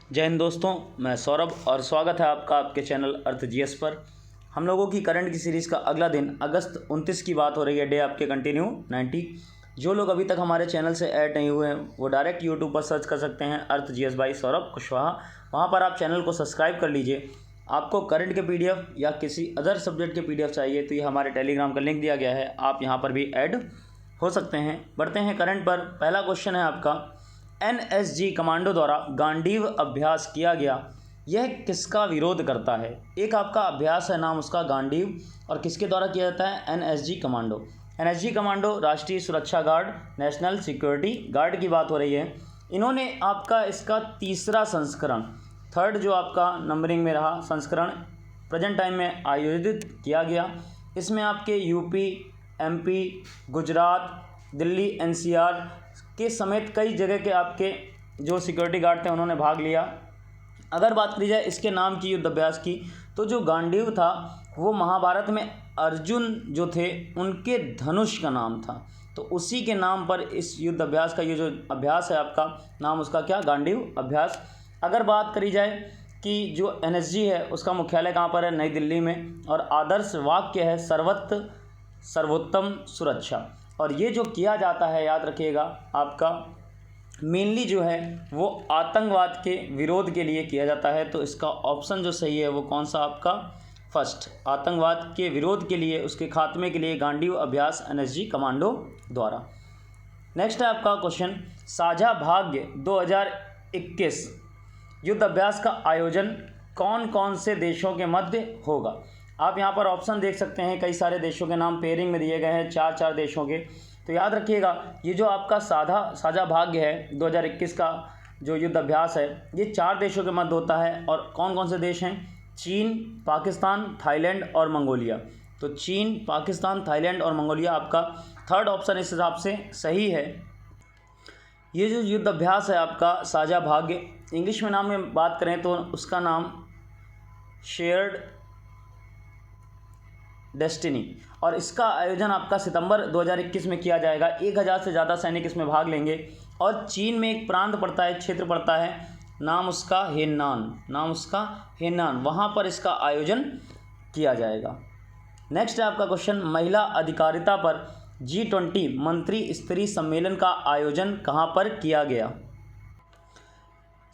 जय हिंद दोस्तों, मैं सौरभ और स्वागत है आपका आपके चैनल अर्थ जीएस पर। हम लोगों की करंट की सीरीज़ का अगला दिन अगस्त 29 की बात हो रही है। डे आपके कंटिन्यू 90। जो लोग अभी तक हमारे चैनल से ऐड नहीं हुए हैं वो डायरेक्ट यूट्यूब पर सर्च कर सकते हैं अर्थ जीएस बाई सौरभ कुशवाहा। वहाँ पर आप चैनल को सब्सक्राइब कर लीजिए। आपको करंट के पीडीएफ या किसी अदर सब्जेक्ट के पीडीएफ चाहिए तो ये हमारे टेलीग्राम का लिंक दिया गया है, आप यहाँ पर भी ऐड हो सकते हैं। बढ़ते हैं करंट पर। पहला क्वेश्चन है आपका, एनएसजी कमांडो द्वारा गांडीव अभ्यास किया गया, यह किसका विरोध करता है? एक आपका अभ्यास है, नाम उसका गांडीव, और किसके द्वारा किया जाता है? NSG commando. एनएसजी कमांडो राष्ट्रीय सुरक्षा गार्ड, नेशनल सिक्योरिटी गार्ड की बात हो रही है। इन्होंने आपका इसका तीसरा संस्करण, थर्ड जो आपका नंबरिंग में रहा संस्करण, प्रेजेंट टाइम में आयोजित किया गया। इसमें आपके UP, MP, Gujarat, Delhi, NCR के समेत कई जगह के आपके जो सिक्योरिटी गार्ड थे उन्होंने भाग लिया। अगर बात करी जाए इसके नाम की, युद्ध अभ्यास की, तो जो गांडीव था वो महाभारत में अर्जुन जो थे उनके धनुष का नाम था, तो उसी के नाम पर इस युद्ध अभ्यास का ये जो अभ्यास है आपका नाम उसका क्या? गांडीव अभ्यास। अगर बात करी जाए कि जो एनएसजी है उसका मुख्यालय कहाँ पर है? नई दिल्ली में, और आदर्श वाक्य है सर्वत्र सर्वोत्तम सुरक्षा। और ये जो किया जाता है, याद रखिएगा, आपका मेनली जो है वो आतंकवाद के विरोध के लिए किया जाता है। तो इसका ऑप्शन जो सही है वो कौन सा आपका? फर्स्ट, आतंकवाद के विरोध के लिए, उसके खात्मे के लिए गांडीव अभ्यास एनएसजी कमांडो द्वारा। नेक्स्ट है आपका क्वेश्चन, साझा भाग्य 2021 युद्ध अभ्यास का आयोजन कौन कौन से देशों के मध्य होगा? आप यहाँ पर ऑप्शन देख सकते हैं, कई सारे देशों के नाम पेयरिंग में दिए गए हैं, चार देशों के। तो याद रखिएगा ये जो आपका साझा भाग्य है 2021 का जो युद्ध अभ्यास है ये 4 देशों के मध्य होता है। और कौन कौन से देश हैं? चीन, पाकिस्तान, थाईलैंड और मंगोलिया। तो चीन, पाकिस्तान, थाईलैंड और मंगोलिया आपका थर्ड ऑप्शन इस हिसाब से सही है। ये जो युद्ध अभ्यास है आपका साझा भाग्य, इंग्लिश में नाम में बात करें तो उसका नाम शेयर्ड डेस्टिनी, और इसका आयोजन आपका सितंबर 2021 में किया जाएगा। 1000 से ज़्यादा सैनिक इसमें भाग लेंगे। और चीन में एक प्रांत पड़ता है, क्षेत्र पड़ता है, नाम उसका हेनान, वहाँ पर इसका आयोजन किया जाएगा। नेक्स्ट है आपका क्वेश्चन, महिला अधिकारिता पर G20 मंत्री स्तरीय सम्मेलन का आयोजन कहाँ पर किया गया?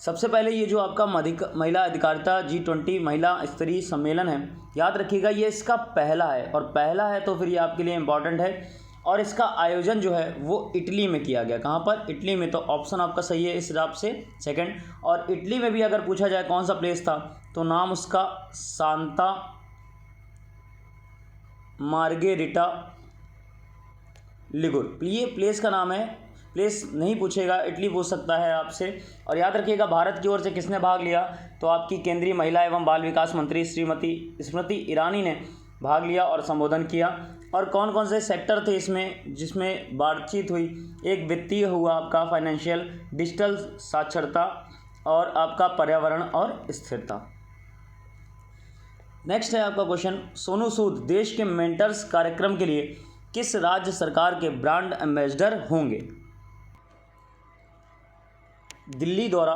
सबसे पहले ये जो आपका महिला अधिकारिता G20 महिला स्तरीय सम्मेलन है, याद रखिएगा ये इसका पहला है, और पहला है तो फिर ये आपके लिए इम्पॉर्टेंट है। और इसका आयोजन जो है वो इटली में किया गया। कहाँ पर? इटली में। तो ऑप्शन आपका सही है इस हिसाब से सेकंड। और इटली में भी अगर पूछा जाए कौन सा प्लेस था तो नाम उसका सांता मार्गेरिटा लिगुर, ये प्लेस का नाम है। प्लेस नहीं पूछेगा, इटली पूछ सकता है आपसे। और याद रखिएगा भारत की ओर से किसने भाग लिया? तो आपकी केंद्रीय महिला एवं बाल विकास मंत्री श्रीमती स्मृति ईरानी ने भाग लिया और संबोधन किया। और कौन कौन से सेक्टर थे इसमें जिसमें बातचीत हुई? एक वित्तीय हुआ आपका, फाइनेंशियल, डिजिटल साक्षरता, और आपका पर्यावरण और स्थिरता। नेक्स्ट है आपका क्वेश्चन, सोनू सूद देश के मेंटर्स कार्यक्रम के लिए किस राज्य सरकार के ब्रांड एम्बेसडर होंगे? दिल्ली द्वारा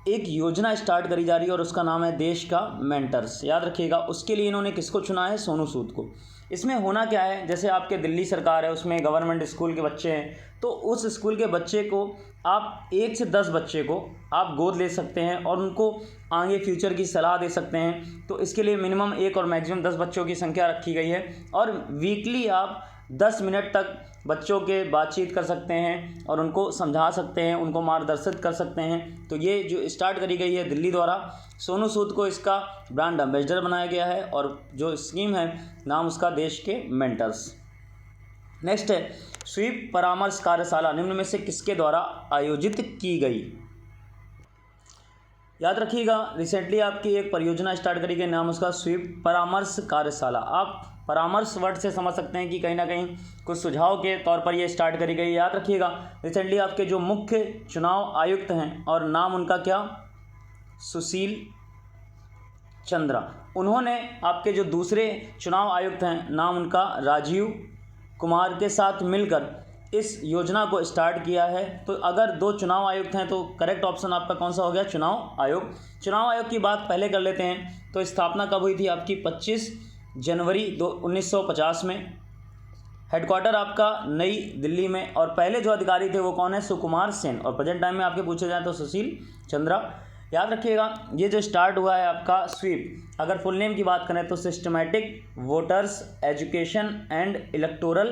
एक योजना स्टार्ट करी जा रही है और उसका नाम है देश का मेंटर्स। याद रखिएगा उसके लिए इन्होंने किसको चुना है? सोनू सूद को। इसमें होना क्या है, जैसे आपके दिल्ली सरकार है उसमें गवर्नमेंट स्कूल के बच्चे हैं, तो उस स्कूल के बच्चे को आप 1 से 10 बच्चे को आप गोद ले सकते हैं और उनको आगे फ्यूचर की सलाह दे सकते हैं। तो इसके लिए मिनिमम 1 और मैक्सिमम 10 बच्चों की संख्या रखी गई है। और वीकली आप 10 मिनट तक बच्चों के बातचीत कर सकते हैं और उनको समझा सकते हैं, उनको मार्गदर्शित कर सकते हैं। तो ये जो स्टार्ट करी गई है दिल्ली द्वारा, सोनू सूद को इसका ब्रांड एम्बेसडर बनाया गया है। और जो स्कीम है नाम उसका देश के मेंटर्स। नेक्स्ट है, स्वीप परामर्श कार्यशाला निम्न में से किसके द्वारा आयोजित की गई? याद रखिएगा रिसेंटली आपकी एक परियोजना स्टार्ट करी गई, नाम उसका स्वीप परामर्श कार्यशाला। आप परामर्श वर्ड से समझ सकते हैं कि कहीं ना कहीं कुछ सुझाव के तौर पर ये स्टार्ट करी गई। याद रखिएगा रिसेंटली आपके जो मुख्य चुनाव आयुक्त हैं, और नाम उनका क्या? सुशील चंद्रा। उन्होंने आपके जो दूसरे चुनाव आयुक्त हैं नाम उनका राजीव कुमार के साथ मिलकर इस योजना को स्टार्ट किया है? तो अगर 2 चुनाव आयुक्त हैं तो करेक्ट ऑप्शन आपका कौन सा हो गया? चुनाव आयोग। चुनाव आयोग की बात पहले कर लेते हैं। तो स्थापना कब हुई थी आपकी? 25 जनवरी 1950 में। हेडक्वार्टर आपका नई दिल्ली में। और पहले जो अधिकारी थे वो कौन है? सुकुमार सेन। और प्रेजेंट टाइम में आपके पूछे जाए तो सुशील चंद्रा। याद रखिएगा, ये जो स्टार्ट हुआ है आपका स्वीप, अगर फुल नेम की बात करें तो systematic voters education and electoral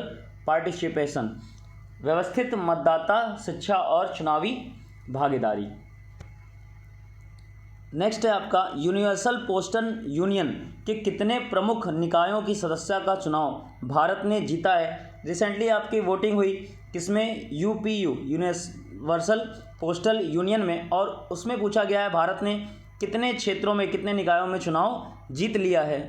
participation, व्यवस्थित मतदाता शिक्षा और चुनावी भागीदारी। नेक्स्ट है आपका यूनिवर्सल पोस्टल यूनियन के कितने प्रमुख निकायों की सदस्यता का चुनाव भारत ने जीता है? रिसेंटली आपकी वोटिंग हुई किसमें? यूपीयू यूनिवर्सल पोस्टल यूनियन में। और उसमें पूछा गया है भारत ने कितने क्षेत्रों में, कितने निकायों में चुनाव जीत लिया है।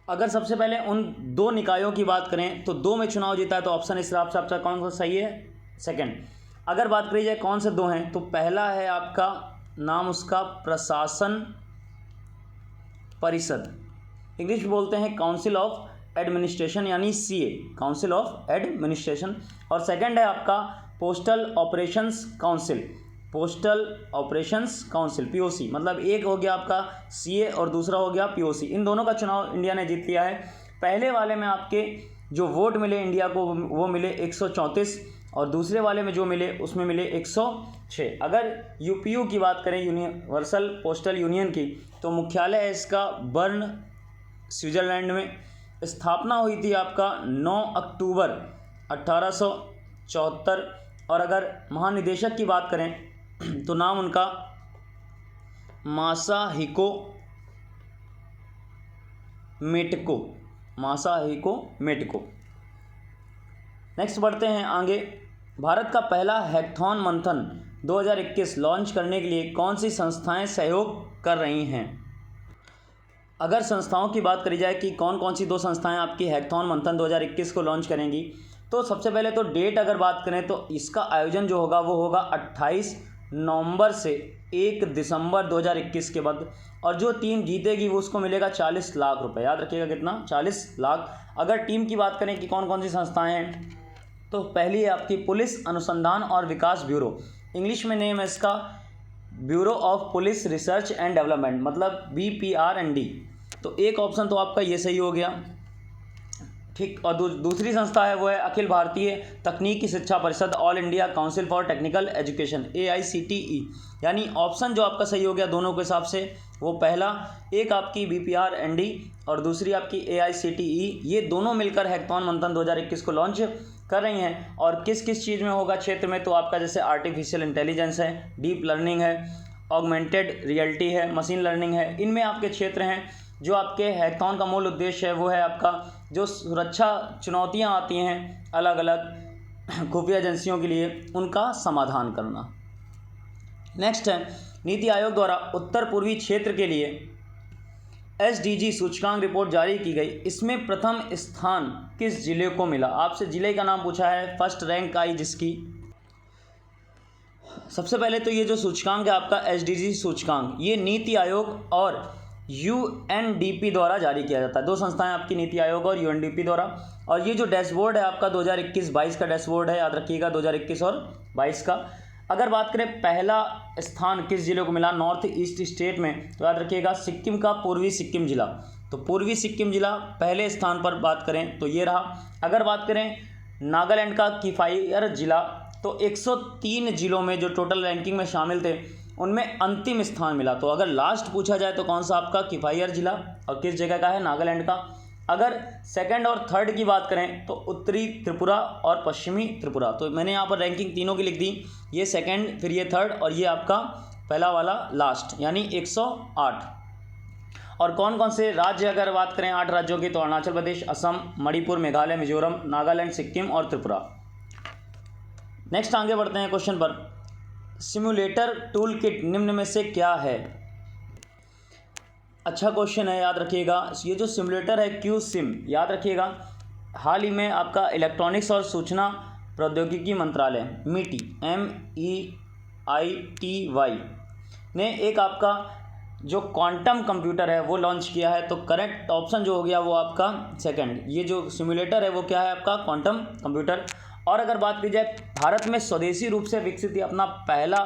अगर सबसे पहले उन 2 निकायों की बात करें तो 2 में चुनाव जीता है, तो ऑप्शन इस हिसाब से आपका कौन सा सही है? सेकंड। अगर बात करी जाए कौन से 2 हैं, तो पहला है आपका नाम उसका प्रशासन परिषद, इंग्लिश में बोलते हैं काउंसिल ऑफ एडमिनिस्ट्रेशन, यानी सीए, काउंसिल ऑफ एडमिनिस्ट्रेशन। और सेकंड है आपका postal operations council, postal operations council POC. मतलब एक हो गया आपका सीए और दूसरा हो गया पीओसी। इन दोनों का चुनाव इंडिया ने जीत लिया है। पहले वाले में आपके जो वोट मिले इंडिया को वो मिले 134 और दूसरे वाले में जो मिले उसमें मिले 106। अगर यूपीयू की बात करें, यूनिवर्सल पोस्टल यूनियन की, तो मुख्यालय है इसका बर्न, स्विट्ज़रलैंड में। स्थापना हुई थी आपका 9 अक्टूबर 1874। और अगर महानिदेशक की बात करें तो नाम उनका मासाहिको मेटको, मासाहिको मेटको। नेक्स्ट बढ़ते हैं आगे। भारत का पहला हैकाथॉन मंथन 2021 लॉन्च करने के लिए कौन सी संस्थाएं सहयोग कर रही हैं? अगर संस्थाओं की बात करी जाए कि कौन कौन सी 2 संस्थाएं आपकी हैकाथॉन मंथन 2021 को लॉन्च करेंगी, तो सबसे पहले तो डेट अगर बात करें तो इसका आयोजन जो होगा वो होगा 28 नवंबर से 1 दिसंबर 2021 के बाद। और जो टीम जीतेगी वो उसको मिलेगा 40 लाख रुपए। याद रखिएगा कितना? 40 लाख। अगर टीम की बात करें कि कौन कौन सी संस्थाएं हैं, तो पहली है आपकी पुलिस अनुसंधान और विकास ब्यूरो, इंग्लिश में नेम है इसका bureau of police research and development, मतलब BPR&D। तो एक ऑप्शन तो आपका ये सही हो गया, ठीक। और दूसरी संस्था है वो है अखिल भारतीय तकनीकी शिक्षा परिषद, all India council for technical education, AICTE। यानी ऑप्शन जो आपका सही हो गया दोनों के हिसाब से, वो पहला, एक आपकी BPR&D और दूसरी आपकी AICTE। ये दोनों मिलकर हैकाथॉन मंथन 2021 को लॉन्च कर रही हैं। और किस किस चीज़ में होगा क्षेत्र में, तो आपका जैसे आर्टिफिशियल इंटेलिजेंस है, डीप लर्निंग है, ऑगमेंटेड रियलिटी है, मशीन लर्निंग है, इनमें आपके क्षेत्र हैं। जो आपके हैकाथॉन का मूल उद्देश्य है वो है आपका जो सुरक्षा चुनौतियां आती हैं अलग अलग खुफिया एजेंसियों के लिए, उनका समाधान करना। नेक्स्ट है नीति आयोग द्वारा उत्तर पूर्वी क्षेत्र के लिए SDG सूचकांक रिपोर्ट जारी की गई। इसमें प्रथम स्थान किस जिले को मिला? आपसे जिले का नाम पूछा है, फर्स्ट रैंक आई जिसकी। सबसे पहले तो ये जो सूचकांक है आपका SDG सूचकांक, ये नीति आयोग और UNDP द्वारा जारी किया जाता है। 2 संस्थाएं आपकी, नीति आयोग और UNDP द्वारा। और ये जो डैशबोर्ड है आपका 2021-22 का डैशबोर्ड है, याद रखिएगा 2021 और 22 का। अगर बात करें पहला स्थान किस जिले को मिला नॉर्थ ईस्ट स्टेट में, तो याद रखिएगा सिक्किम का पूर्वी सिक्किम जिला। तो पूर्वी सिक्किम जिला पहले स्थान पर बात करें तो ये रहा। अगर बात करें नागालैंड का किफायर जिला, तो 103 जिलों में जो टोटल रैंकिंग में शामिल थे उनमें अंतिम स्थान मिला। तो अगर लास्ट पूछा जाए तो कौन सा आपका किफायर जिला और किस जगह का है? नागालैंड का। अगर सेकंड और थर्ड की बात करें तो उत्तरी त्रिपुरा और पश्चिमी त्रिपुरा। तो मैंने यहाँ पर रैंकिंग तीनों की लिख दी, ये सेकंड, फिर ये थर्ड और ये आपका पहला वाला लास्ट, यानी 108। और कौन कौन से राज्य अगर बात करें 8 राज्यों की, तो अरुणाचल प्रदेश, असम, मणिपुर, मेघालय, मिजोरम, नागालैंड, सिक्किम और त्रिपुरा। नेक्स्ट आगे बढ़ते हैं क्वेश्चन पर। सिमुलेटर टूल किट निम्न में से क्या है? अच्छा क्वेश्चन है, याद रखिएगा। ये जो सिमुलेटर है QSIM, याद रखिएगा, हाल ही में आपका इलेक्ट्रॉनिक्स और सूचना प्रौद्योगिकी मंत्रालय MEITY ने एक आपका जो क्वांटम कंप्यूटर है वो लॉन्च किया है। तो करेक्ट ऑप्शन जो हो गया वो आपका सेकंड, ये जो सिमुलेटर है वो क्या है आपका क्वांटम कंप्यूटर। और अगर बात की जाए भारत में स्वदेशी रूप से विकसित ये अपना पहला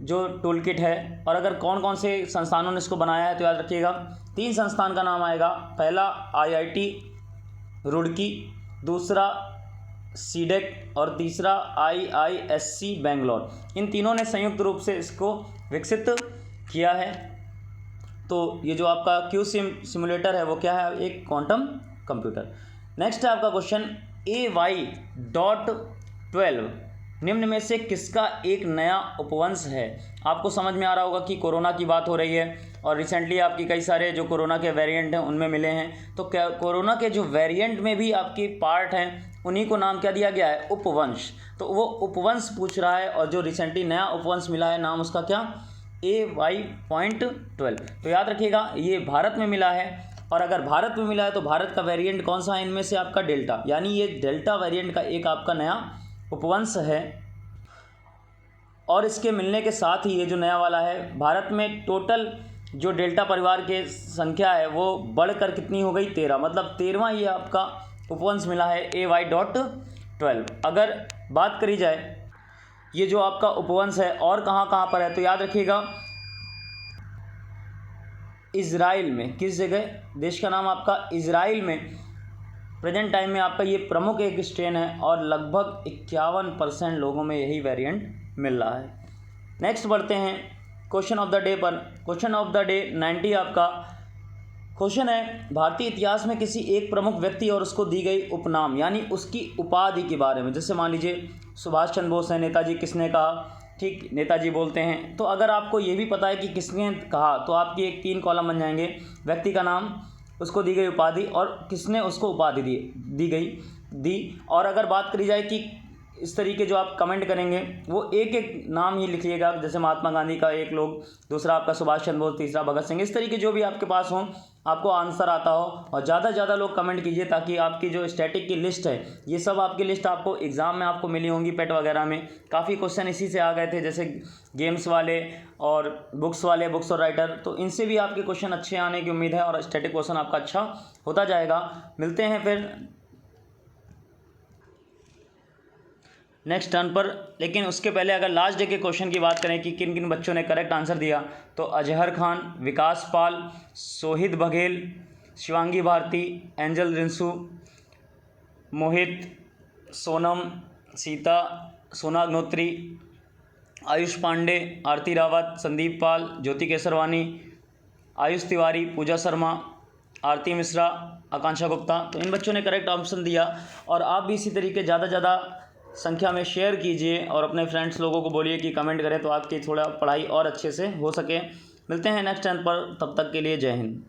जो टूल किट है, और अगर कौन कौन से संस्थानों ने इसको बनाया है तो याद रखिएगा 3 संस्थान का नाम आएगा। पहला IIT रुड़की, दूसरा सीडेक और तीसरा IISc बेंगलोर। इन तीनों ने संयुक्त रूप से इसको विकसित किया है। तो ये जो आपका क्यू सिमुलेटर है वो क्या है, एक क्वांटम कंप्यूटर। नेक्स्ट है आपका क्वेश्चन AY.12 निम्न में से किसका एक नया उपवंश है। आपको समझ में आ रहा होगा कि कोरोना की बात हो रही है और रिसेंटली आपकी कई सारे जो कोरोना के वेरिएंट हैं उनमें मिले हैं। तो क्या कोरोना के जो वेरिएंट में भी आपकी पार्ट हैं उन्हीं को नाम क्या दिया गया है, उपवंश। तो वो उपवंश पूछ रहा है और जो रिसेंटली नया उपवंश मिला है नाम उसका क्या, AY.12। तो याद रखिएगा ये भारत में मिला है, और अगर भारत में मिला है तो भारत का वेरिएंट कौन सा है इनमें से, आपका डेल्टा, यानी ये डेल्टा वेरिएंट का एक आपका नया उपवंश है। और इसके मिलने के साथ ही ये जो नया वाला है, भारत में टोटल जो डेल्टा परिवार के संख्या है वो बढ़कर कितनी हो गई, 13, मतलब 13वां ये आपका उपवंश मिला है AY.12। अगर बात करी जाए ये जो आपका उपवंश है और कहाँ कहाँ पर है, तो याद रखिएगा इज़राइल में, किस जगह, देश का नाम आपका इज़राइल में प्रेजेंट टाइम में आपका ये प्रमुख एक स्ट्रेन है और लगभग 51% लोगों में यही वेरिएंट मिल रहा है। नेक्स्ट बढ़ते हैं क्वेश्चन ऑफ द डे पर। क्वेश्चन ऑफ द डे 90 आपका क्वेश्चन है, भारतीय इतिहास में किसी एक प्रमुख व्यक्ति और उसको दी गई उपनाम यानी उसकी उपाधि के बारे में। जैसे मान लीजिए सुभाष चंद्र बोस है, नेताजी किसने कहा, ठीक, नेताजी बोलते हैं। तो अगर आपको ये भी पता है कि किसने कहा तो आपकी एक 3 कॉलम बन जाएंगे, व्यक्ति का नाम, उसको दी गई उपाधि और किसने उसको उपाधि दी। और अगर बात करी जाए कि इस तरीके जो आप कमेंट करेंगे वो एक एक नाम ही लिखिएगा, जैसे महात्मा गांधी का एक लोग, दूसरा आपका सुभाष चंद्र बोस, तीसरा भगत सिंह, इस तरीके जो भी आपके पास हों आपको आंसर आता हो। और ज़्यादा से ज़्यादा लोग कमेंट कीजिए ताकि आपकी जो स्टैटिक की लिस्ट है, ये सब आपकी लिस्ट आपको एग्ज़ाम में आपको मिली होंगी, पेट वगैरह में काफ़ी क्वेश्चन इसी से आ गए थे, जैसे गेम्स वाले और बुक्स वाले, बुक्स और राइटर। तो इनसे भी आपके क्वेश्चन अच्छे आने की उम्मीद है और स्टैटिक क्वेश्चन आपका अच्छा होता जाएगा। मिलते हैं फिर नेक्स्ट टर्न पर। लेकिन उसके पहले अगर लास्ट डे के क्वेश्चन की बात करें कि किन किन बच्चों ने करेक्ट आंसर दिया, तो अजहर खान, विकास पाल, सोहित बघेल, शिवांगी भारती, एंजल रिंसू, मोहित, सोनम, सीता, सोना अग्नोत्री, आयुष पांडे, आरती रावत, संदीप पाल, ज्योति केसरवानी, आयुष तिवारी, पूजा शर्मा, आरती मिश्रा, आकांक्षा गुप्ता। तो इन बच्चों ने करेक्ट ऑप्शन दिया। और आप भी इसी तरीके ज़्यादा से ज़्यादा संख्या में शेयर कीजिए और अपने फ्रेंड्स लोगों को बोलिए कि कमेंट करें तो आपकी थोड़ा पढ़ाई और अच्छे से हो सके। मिलते हैं नेक्स्ट टाइम पर, तब तक के लिए जय हिंद।